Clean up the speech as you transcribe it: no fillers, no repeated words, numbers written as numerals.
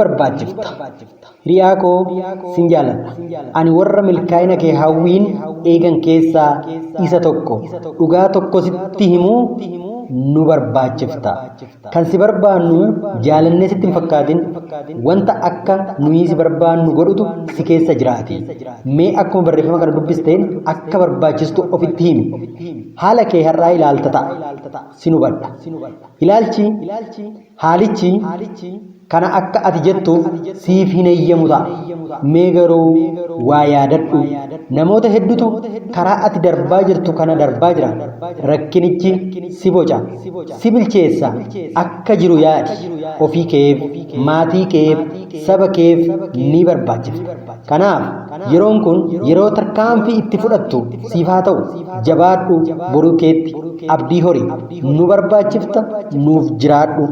barbaachifta. Hiriyaa koo sin jaaladha. Ani warra milkaa'ina kee hawwiin eegan keessaa isa tokko. Dhugaa tokko sitti himuu nu barbaachifta. Kan si barbaannu jaalannee sitti hin fakkaatin wanta akka nuyi si barbaannu godhutu si keessa jiraati. Mee akkuma barreeffama kana dubbisteen akka barbaachistu ofitti himi. Haala kee har'aa ilaalta ta'a. Sin hubadha. Ilaalchi haalichi kana akka ati jettuuf siif hin eeyyamu ta'a. Mee garuu waa yaadadhu. Namoota hedduutu karaa ati darbaa jirtu kana darbaa jira. Rakkinichi si boca, si bilcheessa, akka jiru yaadi. Ofii keef, maatii keef, saba keef ni barbaachifta. Kanaaf yeroon kun yeroo tarkaanfii itti fudhattu siif haa ta'u. Jabaadhu boruu keetti abdii hori. Nu barbaachifta, nuuf jiraadhu.